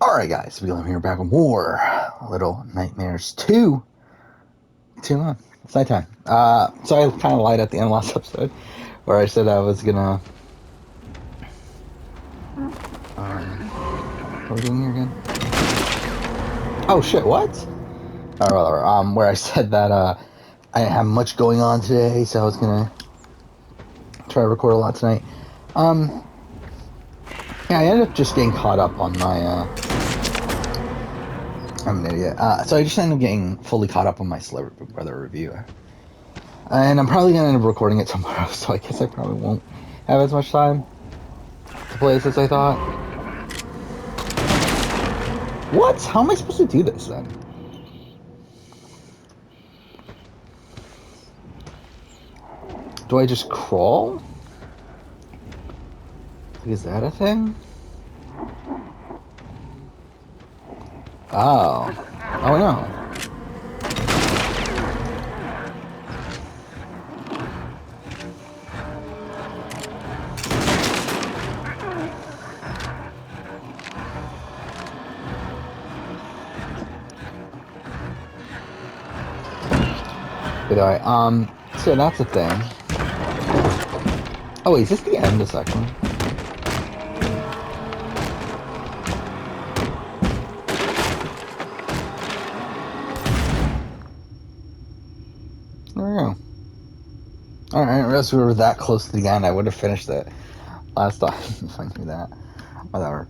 Alright guys, I'm here back with more Little Nightmares 2. Too long. It's nighttime. So I kind of lied at the end of last episode where I said I was gonna... what are we doing here again? Oh shit, what? Alright, whatever. Where I said that I didn't have much going on today, so I was gonna try to record a lot tonight. Yeah, I ended up just getting caught up on my, I'm an idiot. So I just ended up getting fully caught up on my Celebrity Big Brother review. And I'm probably going to end up recording it tomorrow, so I guess I probably won't have as much time to play this as I thought. What? How am I supposed to do this then? Do I just crawl? Is that a thing? Oh. Oh no. But anyway, so that's the thing. Oh wait, is this the end of the section? There we go. Alright, I didn't realize we were that close to the end. I would have finished it last time if I knew that. Whatever.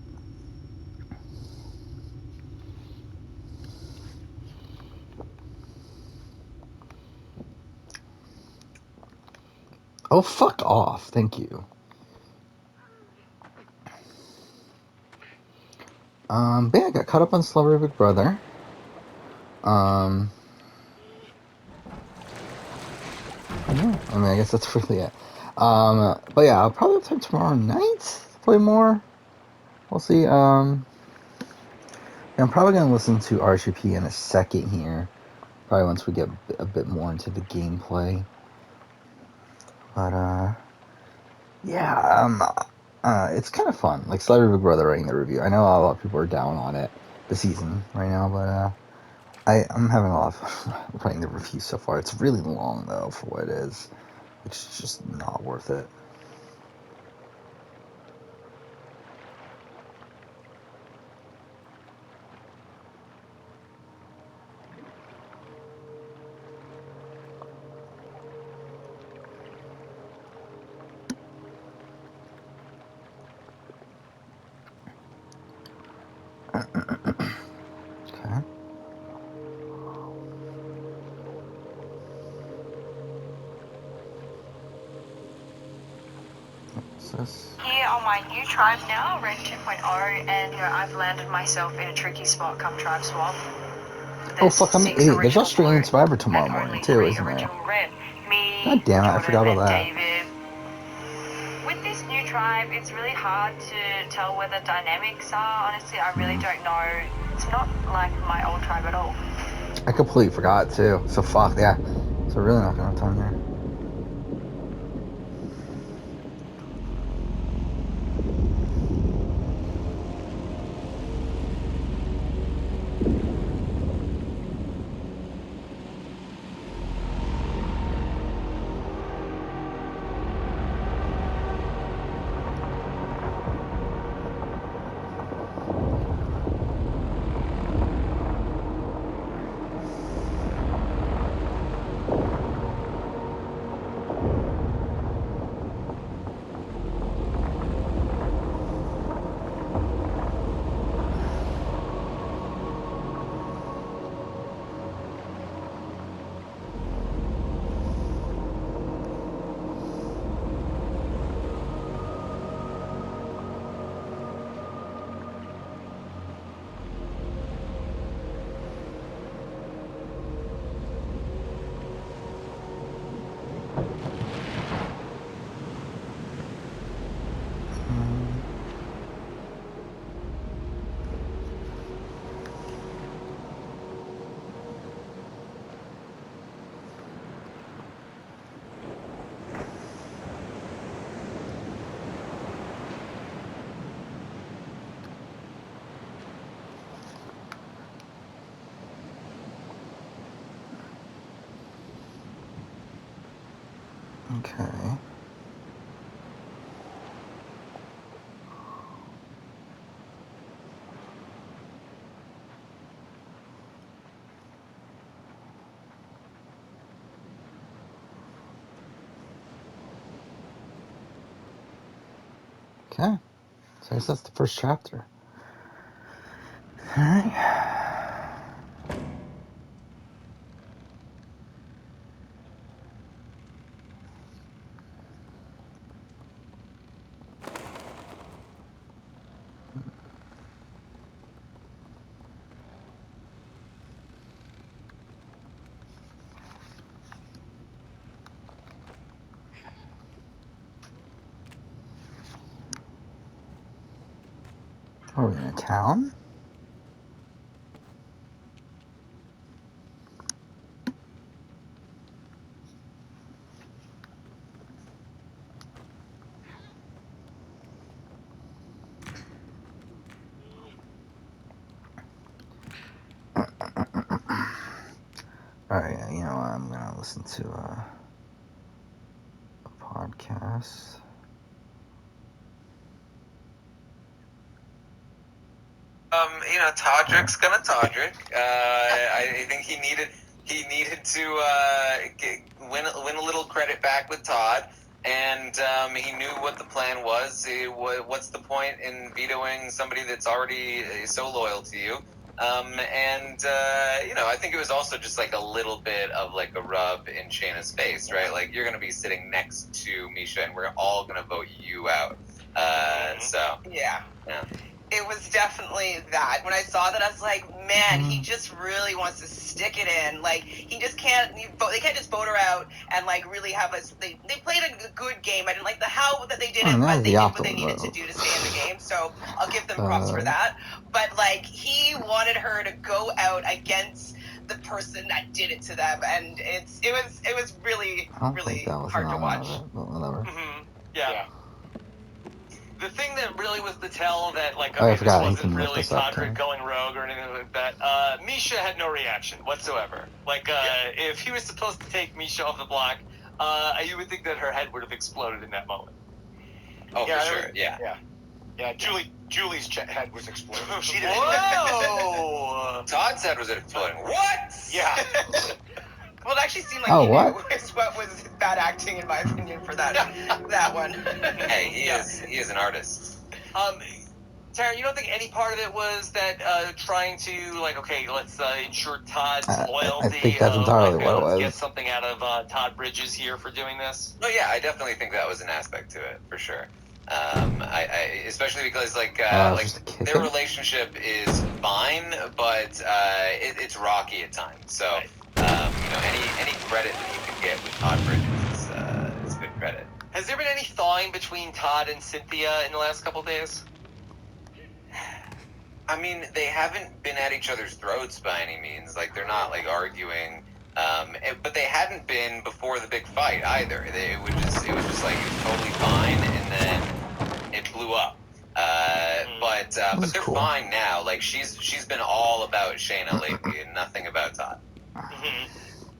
Oh, fuck off. Thank you. But yeah, I got caught up on Celebrity Big Brother. I mean, I guess that's really it. But yeah, I'll probably have time tomorrow night to play more. We'll see. I'm probably gonna listen to RGP in a second here. Probably once we get a bit more into the gameplay. But yeah, it's kind of fun. Like Celebrity Big Brother writing the review. I know a lot of people are down on it, the season right now, but I'm having a lot of fun writing the review so far. It's really long though for what it is, which is just not worth it. Okay. What's this? Here on my new tribe now, Red 2.0, and I've landed myself in a tricky spot come tribe swap. Oh fuck, I'm an idiot. There's Australian Survivor tomorrow morning too, isn't there? God damn it, I forgot about that. David. With this new tribe, it's really hard to tell where the dynamics are. Honestly, I really don't know. It's not like my old tribe at all. I completely forgot too. So fuck, yeah. So we're really not gonna have time there. Okay. Okay. So I guess that's the first chapter. Alright. Are we in a town? Alright, you know what? I'm gonna listen to a podcast. Todrick's gonna Todrick. I think he needed to win a little credit back with Todd, and he knew what the plan was. What's the point in vetoing somebody that's already so loyal to you? I think it was also just like a little bit of like a rub in Shayna's face, right? Like, you're gonna be sitting next to Misha, and we're all gonna vote you out. Yeah. It was definitely that. When I saw that, I was like, man, he just really wants to stick it in. Like, he just can't. They can't just vote her out and like really have us. They played a good game. I didn't like the how that they did it, but they did what they needed to do to stay in the game. So I'll give them props for that. But like, he wanted her to go out against the person that did it to them, and it was really hard to watch. Whatever. Mm-hmm. Yeah. The thing that really was the tell that, like, I okay, forgot, this he can wasn't look really this up, Todrick too. going rogue or anything like that, Misha had no reaction whatsoever. Like, if he was supposed to take Misha off the block, you would think that her head would have exploded in that moment. Oh, for sure, yeah. Yeah, Julie's head was exploding. She didn't. Whoa! Todd's head was exploding. What? Yeah. Well, it actually seemed like Oh, he what? knew what was bad acting, in my opinion, for that one. Hey, he is an artist. Taryn, you don't think any part of it was that trying to, like, okay, let's ensure Todd's loyalty? I think that's entirely what it let's was. get something out of Todd Bridges here for doing this? No, yeah, I definitely think that was an aspect to it, for sure. I especially because their relationship is fine, but it's rocky at times. So any credit that you can get with Todd Bridges is good credit. Has there been any thawing between Todd and Cynthia in the last couple days? I mean, they haven't been at each other's throats by any means. Like, they're not like arguing. But they hadn't been before the big fight either. It was just like it was totally fine, and then it blew up. But they're cool. fine now. Like, she's been all about Shayna lately, and nothing about Todd. Mm-hmm.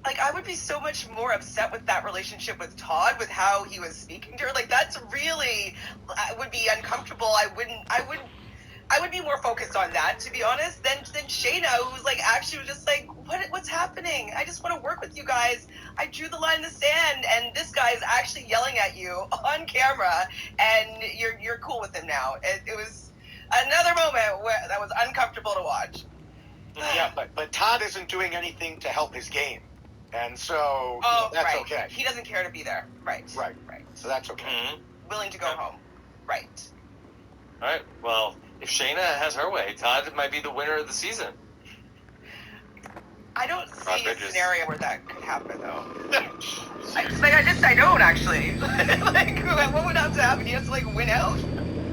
Like, I would be so much more upset with that relationship with Todd, with how he was speaking to her. Like, that's really, I would be uncomfortable. I would be more focused on that, to be honest, than Shayna, who's like actually was just like, what's happening? I just want to work with you guys. I drew the line in the sand, and this guy is actually yelling at you on camera, and you're cool with him now. It was another moment where that was uncomfortable to watch. Yeah, but Todd isn't doing anything to help his game, and so that's right. okay. He doesn't care to be there. Right. So that's okay. Mm-hmm. Willing to go home. Right. All right. Well, if Shayna has her way, Todd might be the winner of the season. I don't see a Bridges. scenario where that could happen, though. I don't, actually. Like, what would have to happen? He has to, like, win out?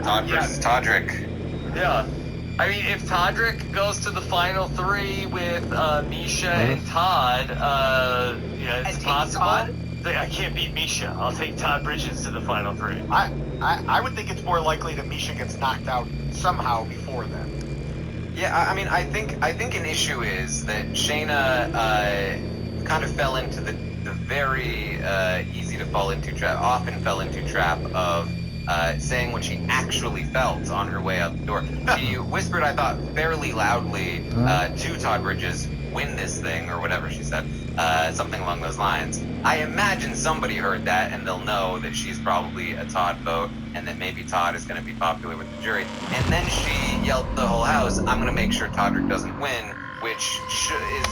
Todd versus Todrick. Yeah. I mean, if Todrick goes to the final three with Misha and Todd, it's And possible. Todd? I can't beat Misha. I'll take Todd Bridges to the final three. I would think it's more likely that Misha gets knocked out somehow before then. Yeah, I mean, I think an issue is that Shayna kind of fell into the the very easy to fall into trap, often fell into trap of saying what she actually felt on her way out the door. She whispered, I thought, fairly loudly to Todd Bridges, "Win this thing," or whatever she said, something along those lines. I imagine somebody heard that, and they'll know that she's probably a Todd vote, and that maybe Todd is going to be popular with the jury. And then she yelled to the whole house, "I'm going to make sure Todrick doesn't win," which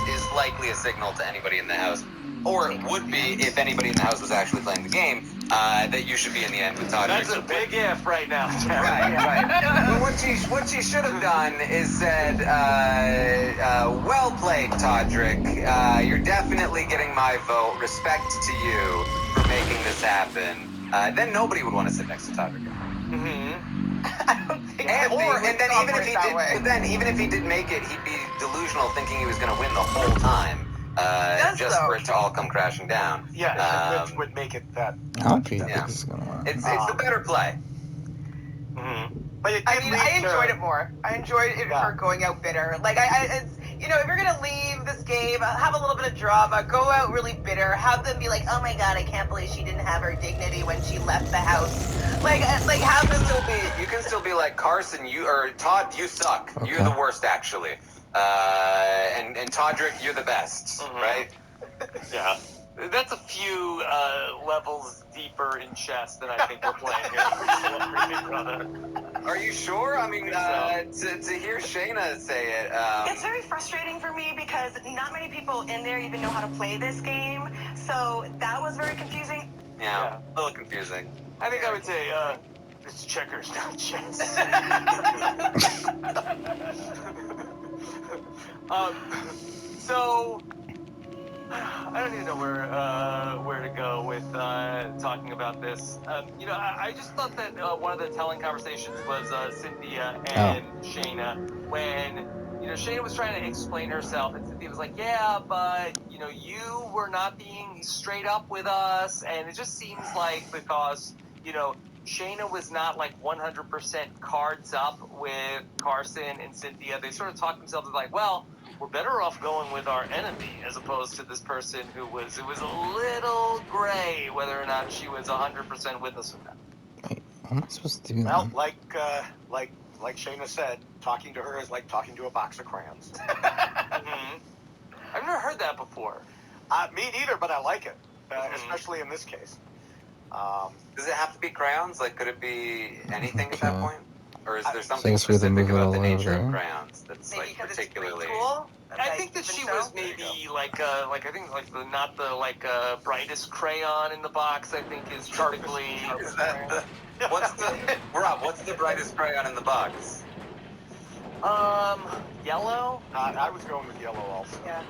is likely a signal to anybody in the house, or it would be if anybody in the house was actually playing the game, that you should be in the end with Todrick. That's a big if right now, Jared. Right. But what she should have done is said, "Well played, Todrick. You're definitely getting my vote. Respect to you for making this happen." Then nobody would want to sit next to Todrick. I don't think even if he did make it, he'd be delusional, thinking he was going to win the whole time, for it to all come crashing down. Yeah, which would make it that. I don't think this is gonna work. It's the better play. But I enjoyed it more. I enjoyed it her going out bitter. Like it's, if you're gonna leave this game, have a little bit of drama, go out really bitter, have them be like, "Oh my god, I can't believe she didn't have her dignity when she left the house." Like have them still be. You can still be like, "Carson, Todd, you suck. Okay. You're the worst, actually." And Todrick, you're the best, right? Yeah. That's a few levels deeper in chess than I think we're playing here. Big Brother. Are you sure? I mean, to hear Shayna say it... It's very frustrating for me because not many people in there even know how to play this game. So that was very confusing. Yeah, a little confusing. I think I would say, it's checkers, not chess. So... I don't even know where to go with talking about this. I just thought that one of the telling conversations was Cynthia and Shayna when Shayna was trying to explain herself, and Cynthia was like, "Yeah, but you were not being straight up with us," and it just seems like because Shayna was not like 100% cards up with Carson and Cynthia, they sort of talked themselves like, well, we're better off going with our enemy as opposed to this person it was a little gray whether or not she was 100% with us or not. Wait, how am I supposed to do that? Well, like Shayna said, talking to her is like talking to a box of crayons. I've never heard that before. Me neither, but I like it, especially in this case. Does it have to be crayons? Like, could it be anything at that point? Or is there So I something guess we have to specific move it about all the over nature there. of crayons that's Maybe like because particularly? it's cool. I think that she was maybe like I think like not the brightest crayon in the box. I think is typically. Is that Rob? What's the brightest crayon in the box? Yellow. I was going with yellow also. Yeah.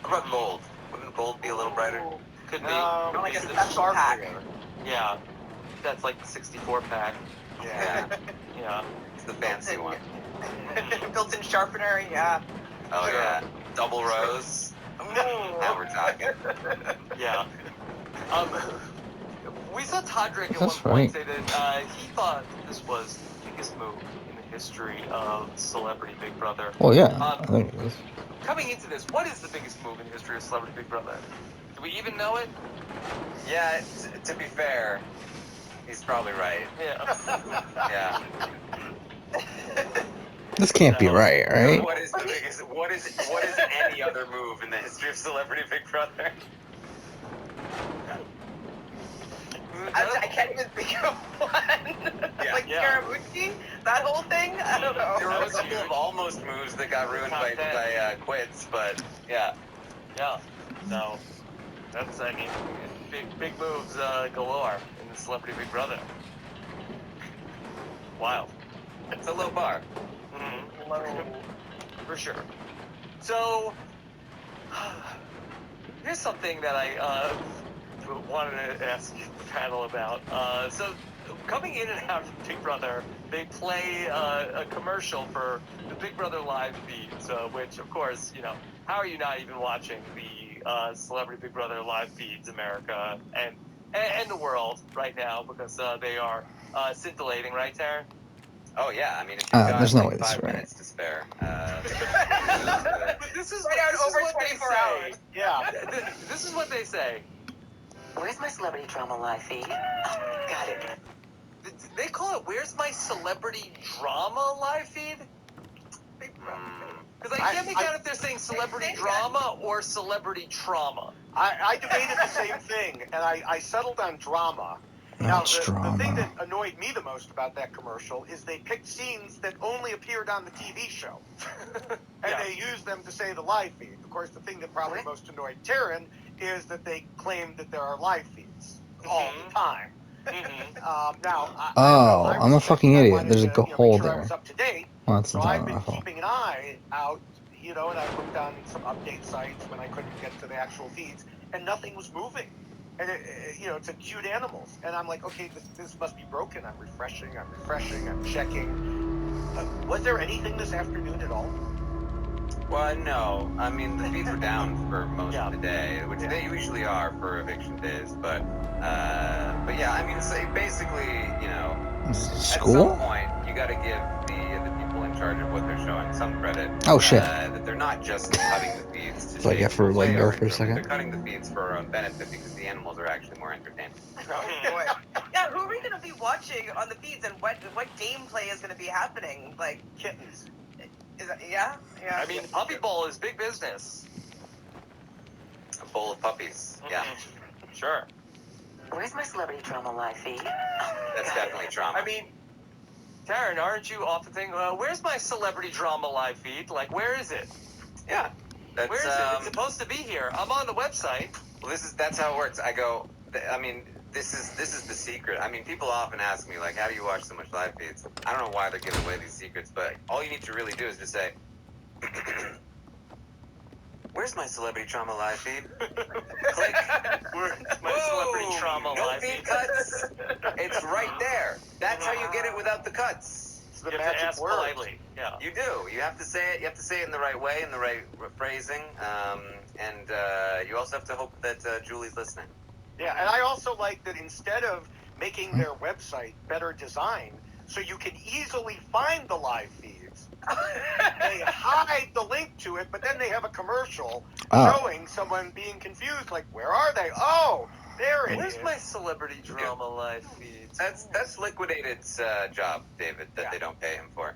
How about gold? Wouldn't gold be a little brighter? Could be. Like a Because it's special pack. sharper. Yeah, that's like the 64 pack. Yeah, Yeah. it's the fancy one. Built-in sharpener. Yeah. Oh yeah, double rows. Now we're talking. Yeah. We saw Todrick at That's one point right. say that he thought this was the biggest move in the history of Celebrity Big Brother. Well, yeah, I think it is. Coming into this, what is the biggest move in the history of Celebrity Big Brother? Do we even know it? Yeah, to be fair, he's probably right. Yeah. Yeah. This can't be right? What is the biggest? What is any other move in the history of Celebrity Big Brother? I can't even think of one. Yeah. Scaramucci, that whole thing. I don't know. There were a couple of almost moves that got ruined by quits, but yeah. Yeah. So that's big moves galore in the Celebrity Big Brother. Wild. It's a low bar. For sure. So here's something that I wanted to ask the panel about. So coming in and out of Big Brother, they play a commercial for the Big Brother live feeds, which of course, how are you not even watching the Celebrity Big Brother live feeds, America and the world right now, because they are scintillating, right, Taryn? Oh yeah, I mean, if you've got there's no way like this 5 is right. minutes to spare. But this is Right out over 24 hours. Yeah. This is what they say. Where's my celebrity drama live feed? Oh, got it. They call it "Where's my celebrity drama live feed"? Because I can't make out if they're saying celebrity drama or celebrity trauma. I debated the same thing, and I settled on drama. Now, the thing that annoyed me the most about that commercial is they picked scenes that only appeared on the TV show. And they used them to say the live feed. Of course, the thing that probably most annoyed Taryn is that they claim that there are live feeds all the time. I'm a fucking idiot. There's a hole there. I was up to date, so I've been keeping an eye out, and I looked on some update sites when I couldn't get to the actual feeds, and nothing was moving. And it's a cute animals, and I'm like, okay, this must be broken. I'm refreshing, I'm checking. Was there anything this afternoon at all? Well, no. I mean, the feeds were down for most of the day, which they usually are for eviction days. But yeah, I mean, so basically, at some point, you got to give the people in charge of what they're showing some credit. Oh shit! That they're not just cutting the feeds to like for like go for a second. They're cutting the feeds for our own benefit because the animals are actually more entertaining. Yeah, who are we going to be watching on the feeds, and what gameplay is going to be happening? Like kittens. Is that, yeah. I mean, Puppy Bowl is big business. A bowl of puppies. Yeah. Sure. Where's my celebrity drama live feed? That's definitely trauma. I mean, Taryn, aren't you off the thing? Where's my celebrity drama live feed? Like, where is it? Yeah. Where is it? It's supposed to be here. I'm on the website. Well, that's how it works. I go. I mean, this is the secret. I mean, people often ask me, like, how do you watch so much live feeds? I don't know why they're giving away these secrets, but all you need to really do is just say, where's my celebrity trauma live feed? Click. Where's my celebrity trauma live feed? No feed cuts. It's right there. That's how you get it without the cuts. It's the you have to ask politely. Yeah. You do. You have to say it. You have to say it in the right way, in the right phrasing, and you also have to hope that Julie's listening. Yeah, and I also like that instead of making their website better designed so you can easily find the live feeds, they hide the link to it, but then they have a commercial showing someone being confused, like, where are they? Oh, there it is. Where's my celebrity drama live feeds? That's Liquidated's job, David, that they don't pay him for.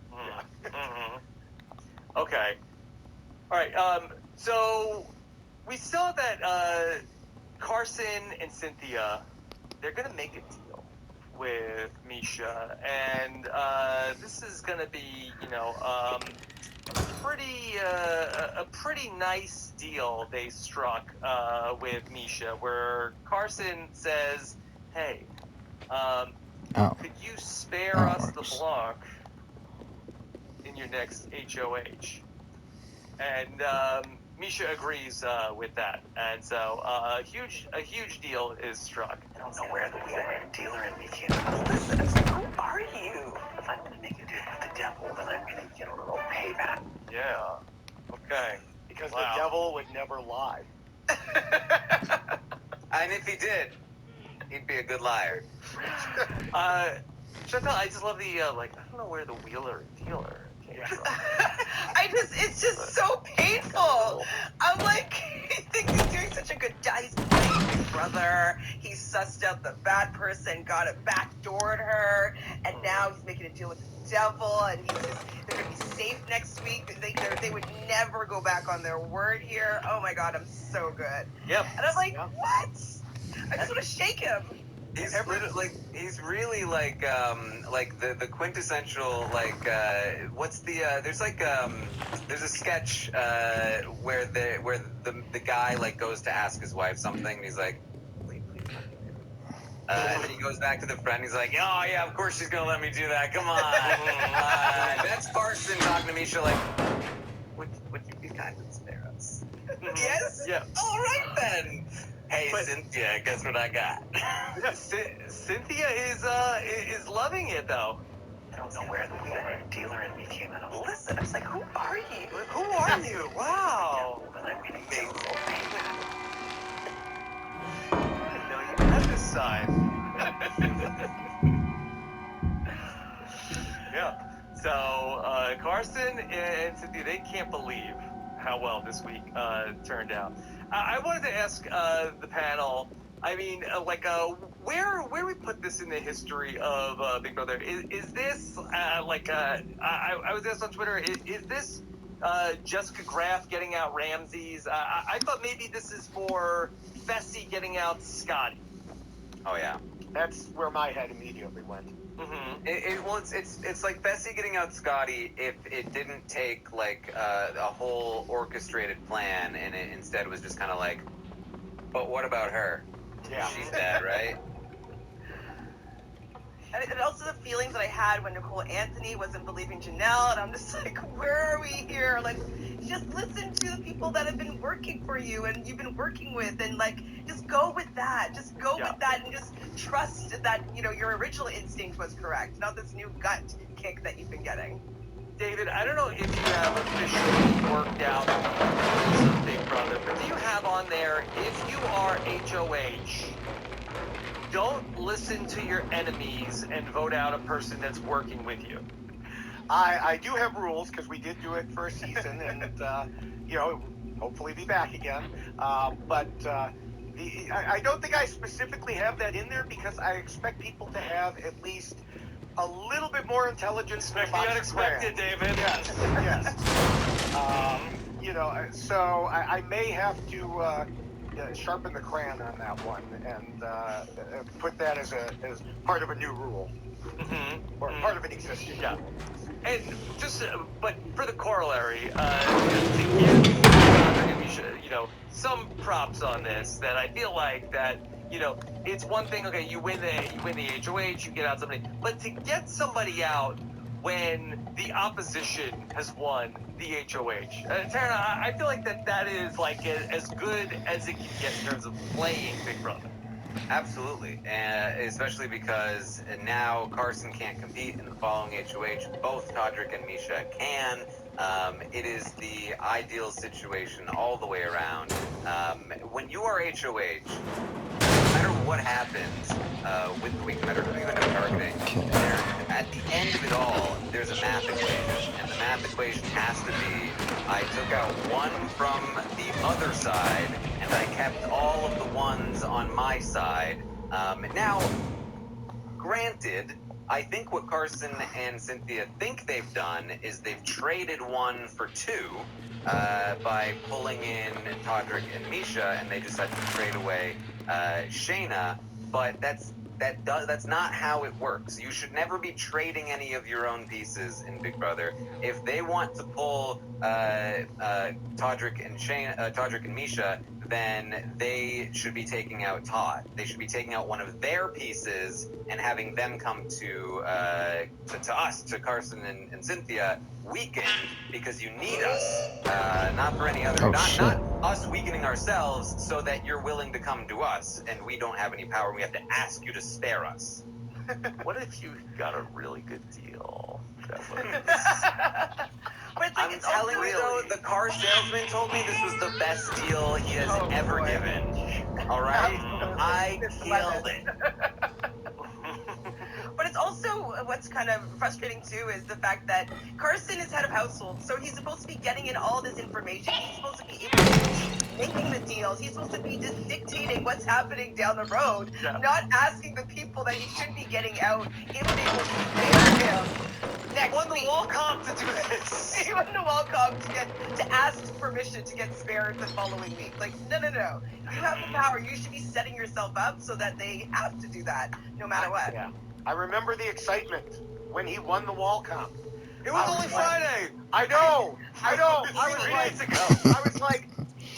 Okay. All right, so we saw that Carson and Cynthia, they're going to make a deal with Misha, and this is going to be, a pretty nice deal they struck with Misha, where Carson says, hey, could you spare us the block in your next HOH? And Misha agrees with that, and so a huge deal is struck. I don't know where the wheeler dealer in me came from. Listen, who are you? If I'm going to make a deal with the devil, then I'm going to get a little payback. Yeah. Okay. Because the devil would never lie. And if he did, he'd be a good liar. Chantal, I just love the I don't know where the wheeler dealer. It's just so painful. I'm like, I think he's doing such a good job. He's playing his brother. He sussed out the bad person, got it backdoored her, and now he's making a deal with the devil, and they're gonna be safe next week. They would never go back on their word here. Oh my God, I'm so good. Yep. And I'm like, what? I just want to shake him. He's really like the quintessential what's the there's a sketch where the guy goes to ask his wife something and he's like, please and then he goes back to the friend, he's like, oh yeah, of course she's gonna let me do that, come on. That's Carson talking to Misha like, would you be kind and spare us? Yes. Yeah. All right then. Hey, Cynthia, guess what I got? Cynthia is loving it, though. I don't know where the wheeler dealer in me came out. Listen, I was like, who are you? Who are you? Wow. But I'm going to get a little payback. I didn't know you had this side. Yeah. So, Carson and Cynthia, they can't believe how well this week turned out. I wanted to ask the panel. I mean, where we put this in the history of Big Brother? Is this I was asked on Twitter? Is this Jessica Graff getting out Ramses? I thought maybe this is more Fessy getting out Scotty. Oh yeah, that's where my head immediately went. Mm-hmm. Well, it's like Fessy getting out Scotty if it didn't take like a whole orchestrated plan, and it instead was just kind of like, but what about her? Yeah. She's dead, right? And also the feelings that I had when Nicole Anthony wasn't believing Janelle, and I'm just like, where are we here? Like, just listen to the people that have been working for you and you've been working with, and like, just go with that. Just go with that, and just trust that, you know, your original instinct was correct, not this new gut kick that you've been getting. David, I don't know if you have officially worked out the rules of Big Brother, but do you have on there, if you are HOH, don't listen to your enemies and vote out a person that's working with you? I do have rules, because we did do it for a season, and, you know, hopefully be back again. But I don't think I specifically have that in there, because I expect people to have at least a little bit more intelligence. Expect the unexpected, David. Yes. You know, so I may have to sharpen the crayon on that one and put that as part of a new rule, or part of an existing. Yeah. And just, but for the corollary, you know, some props on this, that I feel like that, you know, it's one thing. Okay, you win the HOH, you get out somebody, but to get somebody out when the opposition has won the HOH, Taryn, I feel like that is like as good as it can get in terms of playing Big Brother. Absolutely, especially because now Carson can't compete in the following HOH. Both Todrick and Misha can. It is the ideal situation all the way around. When you are HOH, no matter what happens with the week, no matter who you end up targeting, at the end of it all, there's a math equation, and the math equation has to be, I took out one from the other side, and I kept all of the ones on my side. Now, granted, I think what Carson and Cynthia think they've done is they've traded 1 for 2 by pulling in Todrick and Misha, and they just had to trade away Shayna, but that's not how it works. You should never be trading any of your own pieces in Big Brother. If they want to pull Todrick and Misha, then they should be taking out Todd. They should be taking out one of their pieces and having them come to us, to Carson and Cynthia, weakened, because you need us, not for any other, not us weakening ourselves so that you're willing to come to us and we don't have any power and we have to ask you to spare us. What if you got a really good deal? I'm telling you, though, the car salesman told me this was the best deal he has ever given. All right? I killed it. But it's also, what's kind of frustrating too is the fact that Carson is head of household, so he's supposed to be getting in all this information. He's supposed to be making the deals. He's supposed to be just dictating what's happening down the road, not asking the people that he should be getting out if they will spare him. Next won the wall comp to do this. He won the wall comp to ask permission to get spared the following week. Like, no. You have the power. You should be setting yourself up so that they have to do that, no matter what. Yeah. I remember the excitement when he won the wall comp. It was only Friday. I know. I was like,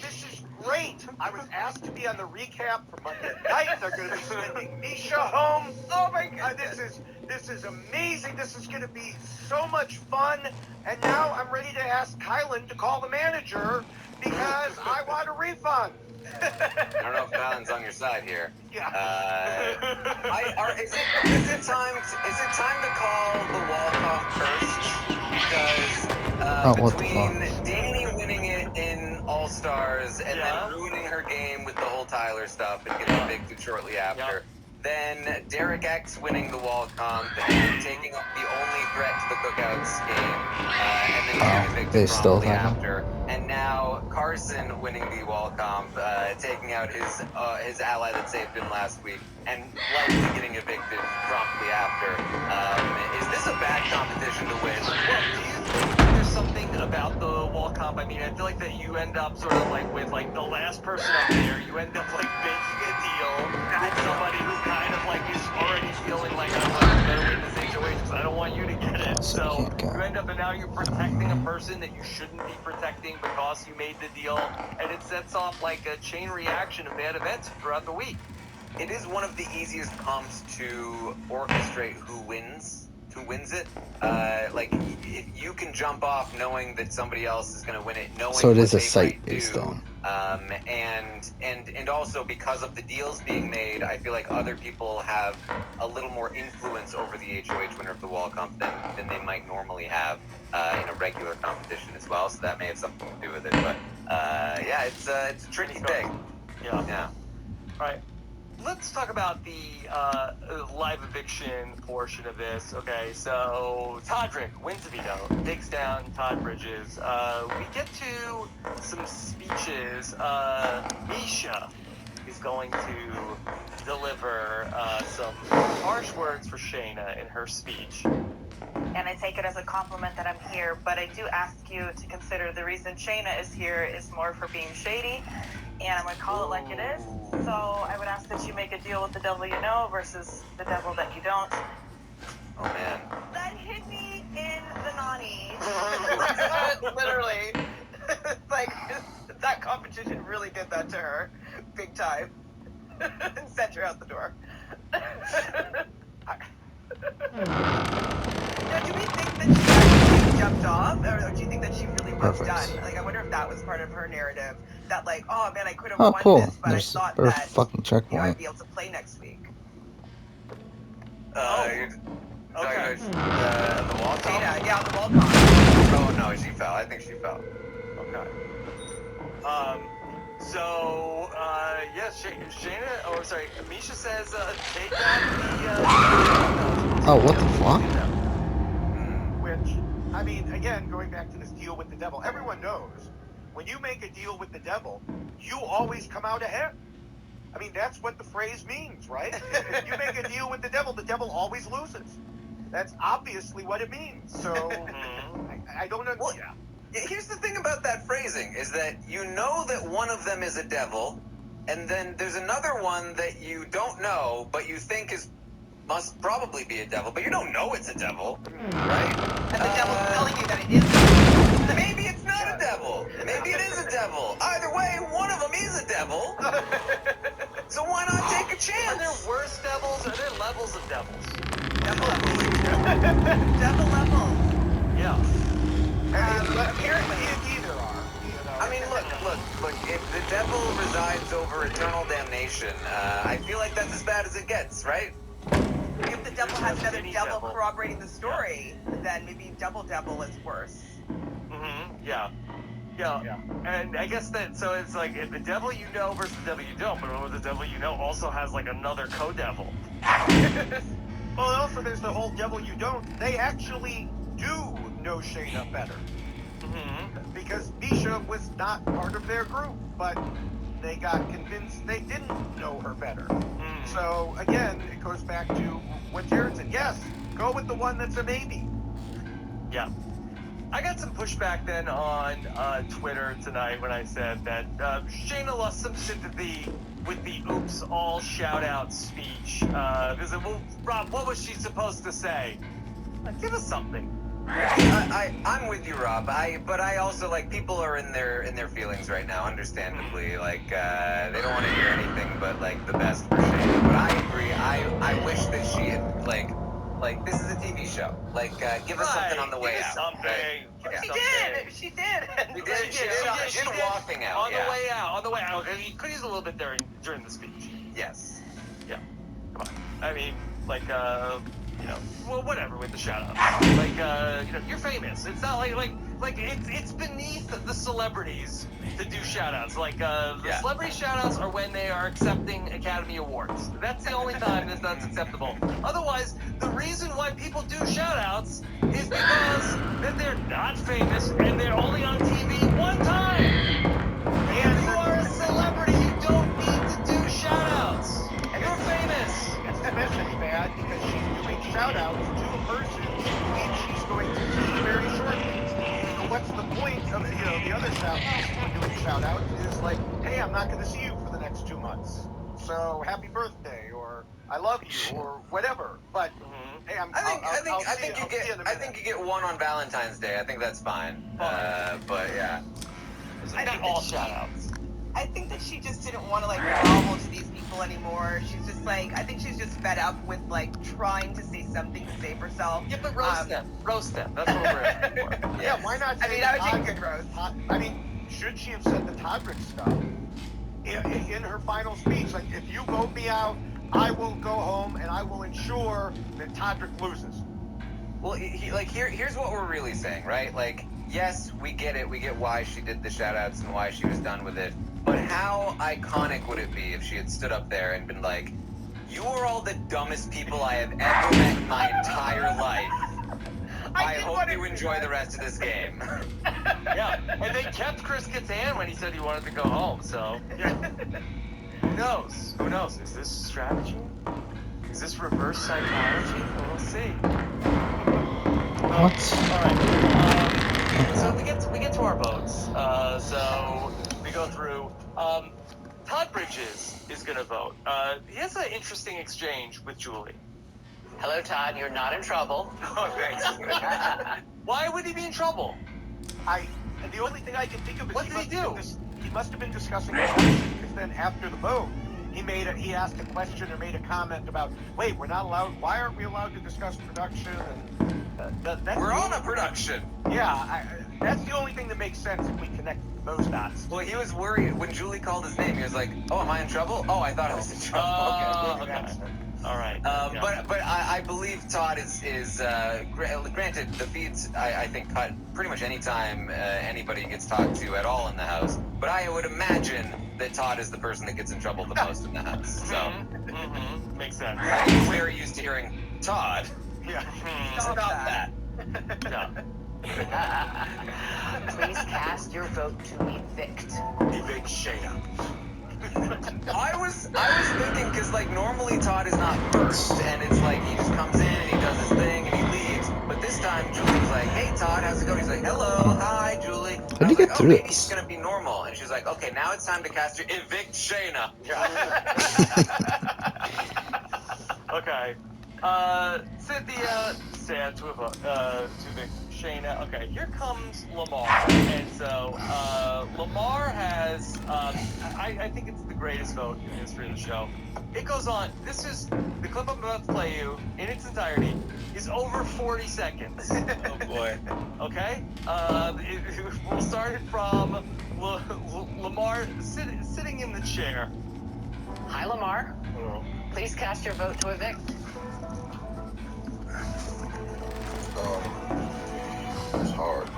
this is great. I was asked to be on the recap for Monday night. They're going to be sending Misha home. Oh my goodness. This is amazing. This is going to be so much fun. And now I'm ready to ask Kylan to call the manager because I want a refund. I don't know if Kylan's on your side here. Yeah. Is it time to call the wall comp first? Because between Danny winning it in All Stars and then ruining her game with the whole Tyler stuff and getting evicted shortly after, then Derek X winning the wall comp and taking up the only threat to the Cookouts game, and then getting evicted promptly after, and now Carson winning the wall comp, taking out his ally that saved him last week, and likely getting evicted promptly after. Is this a bad competition to win? Well, do you think there's something about the wall comp? I mean, I feel like that you end up sort of like with like the last person up there, you end up like making a deal with somebody who kind of like is already feeling like I want to win this HOH because I don't want you to get it. So you end up and now you're protecting a person that you shouldn't be protecting because you made the deal, and it sets off like a chain reaction of bad events throughout the week. It is one of the easiest comps to orchestrate who wins it. Like, if you can jump off knowing that somebody else is going to win it, knowing so it is what a they site might based do, on. And also because of the deals being made, I feel like other people have a little more influence over the HOH winner of the wall comp than they might normally have in a regular competition as well. So that may have something to do with it. But yeah, it's a tricky thing. Yeah. All right. Let's talk about the live eviction portion of this. Okay, so Todrick wins the veto, takes down Todd Bridges. We get to some speeches. Misha is going to deliver some harsh words for Shayna in her speech. And I take it as a compliment that I'm here, but I do ask you to consider the reason Shayna is here is more for being shady, and I'm going to call it like it is. So I would ask that you make a deal with the devil you know versus the devil that you don't. Oh, man. That hit me in the naughty. Literally. Like, that competition really did that to her. Big time. And sent her out the door. Now, do we think that she actually jumped off, or do you think that she really was done? Like, I wonder if that was part of her narrative. That, like, oh man, I could have won this, but There's I thought a that fucking checkpoint. I'd be able to play next week. You're talking about the wall comp? Yeah, on the wall comp. Oh no, she fell. I think she fell. Okay. So, yes, Shayna, Misha says, take out the, oh, what the fuck? Which, I mean, again, going back to this deal with the devil, everyone knows, when you make a deal with the devil, you always come out ahead. I mean, that's what the phrase means, right? If you make a deal with the devil always loses. That's obviously what it means. So, I don't know. Well, here's the thing about that phrasing, is that you know that one of them is a devil, and then there's another one that you don't know, but you think must probably be a devil, but you don't know it's a devil, right? And the devil's telling you that it is. Maybe it's not a devil. Maybe it is a devil. Either way, one of them is a devil. So why not take a chance? Are there worse devils? Are there levels of devils? Devil levels. Devil levels. Yeah. Apparently, either are. You know? I mean, look. If the devil resides over eternal damnation, I feel like that's as bad as it gets, right? If the devil has another devil corroborating the story, then maybe double devil is worse. Yeah. And I guess that, so it's like the devil you know versus the devil you don't, but the devil you know also has like another co-devil. Well, also there's the whole devil you don't. They actually do know Shayna better. Because Misha was not part of their group, but they got convinced they didn't know her better. So, again, it goes back to what Jared said. Yes, go with the one that's a maybe. Yeah. I got some pushback then on Twitter tonight when I said that Shayna lost some sympathy with the oops all shout out speech. Because, well, Rob, what was she supposed to say? Give us something. I'm with you, Rob. But I also, like, people are in their feelings right now, understandably. Like, they don't want to hear anything but like the best for Shayna. But I agree. I wish that she had like this is a TV show. Like, give us something on the way out. Something. Right? Yeah. She did. She did walking out. On the way out. You could use a little bit during the speech. Yes. Yeah. Come on. I mean, like, well, whatever with the shout-outs. Like, you're famous. It's not like it's beneath the celebrities to do shout-outs. Like, the celebrity shout-outs are when they are accepting Academy Awards. That's the only time that's acceptable. Otherwise, the reason why people do shout-outs is because that they're not famous and they're only on TV one time. point of the other shout out is like, hey, I'm not going to see you for the next 2 months, so happy birthday, or I love you, or whatever. But hey, I think you get one on Valentine's Day. I think that's fine. But yeah, not all shout outs. I think that she just didn't want to like grovel to these people anymore. She's just like, I think she's just fed up with like trying to say something to save herself. Yeah, but roast them. That's what we're asking for. Yeah, why not? I mean, I would take a good roast. I mean, should she have said the Todrick stuff in her final speech? Like, if you vote me out, I will go home and I will ensure that Todrick loses. Well, here's what we're really saying, right? Like, yes, we get it. We get why she did the shout-outs and why she was done with it. But how iconic would it be if she had stood up there and been like, you are all the dumbest people I have ever met in my entire life. I hope you enjoy the rest of this game. Yeah, and they kept Chris Kattan when he said he wanted to go home, so... Yeah. Who knows? Who knows? Is this strategy? Is this reverse psychology? We'll see. What? Alright. So we get to our votes. So we go through. Todd Bridges is going to vote. He has an interesting exchange with Julie. Hello, Todd. You're not in trouble. Oh, thanks. Why would he be in trouble? The only thing I can think of is what did he do? He must have been discussing production, because then after the vote, he asked a question or made a comment about, wait, we're not allowed. Why aren't we allowed to discuss production? And we're on a production. Yeah, that's the only thing that makes sense if we connect those dots. Well, he was worried when Julie called his name. He was like, "Oh, am I in trouble? Oh, I thought I was in trouble." Okay. All right. But I believe Todd is granted the feeds I think cut pretty much any time anybody gets talked to at all in the house. But I would imagine that Todd is the person that gets in trouble the most in the house. So makes sense. I'm very used to hearing Todd. Yeah. Stop that. No. Please cast your vote to evict. Evict Shayna. I was thinking, because like normally Todd is not first, and it's like he just comes in and he does his thing and he leaves. But this time Julie was like, "Hey Todd, how's it going?" He's like, "Hello, hi Julie." How did you get through maybe this? it's gonna be normal, and she's like, "Okay, now it's time to cast your evict Shayna." Okay. Cynthia said to evict Shayna. Okay, here comes Lamar, and so Lamar has I think it's the greatest vote in the history of the show. It goes on. This is the clip I'm about to play you in its entirety is over 40 seconds. Oh boy. Okay. We'll start it from Lamar sitting in the chair. Hi, Lamar. Hello. Please cast your vote to evict. It's hard.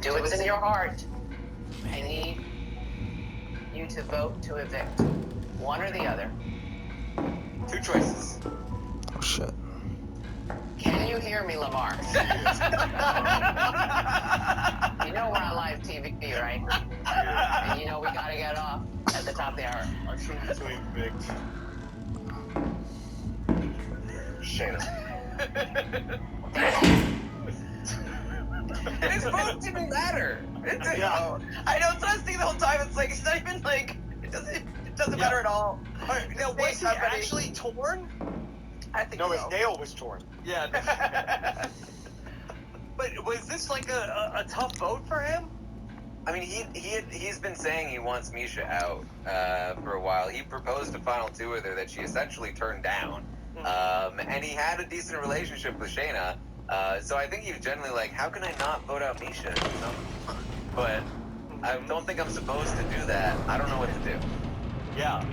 Do what's in your heart. I need you to vote to evict. One or the other. Two choices. Oh shit. Can you hear me, Lamar? You know we're on live TV, right? And you know we gotta get off at the top of the hour. I choose to evict Shayna. His vote didn't matter. I know, it's what I was thinking the whole time. It's like, it's not even like, it doesn't matter at all. Now, was he actually torn? I think No, so. his nail was torn. Yeah. But was this like a tough vote for him? I mean, he's been saying he wants Misha out for a while. He proposed a final two with her that she essentially turned down. And he had a decent relationship with Shayna. So I think he was generally like, how can I not vote out Misha? You know? But I don't think I'm supposed to do that. I don't know what to do. Yeah.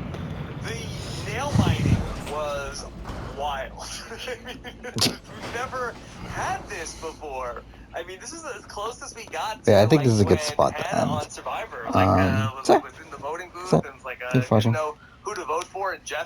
The nail biting was wild. We've never had this before. I mean, this is as close as we got to, yeah, I think like, this is a good when spot to Hannah end. on Survivor, was in the voting booth, and it's like, Thanks for watching. didn't know who to vote for, and Jeff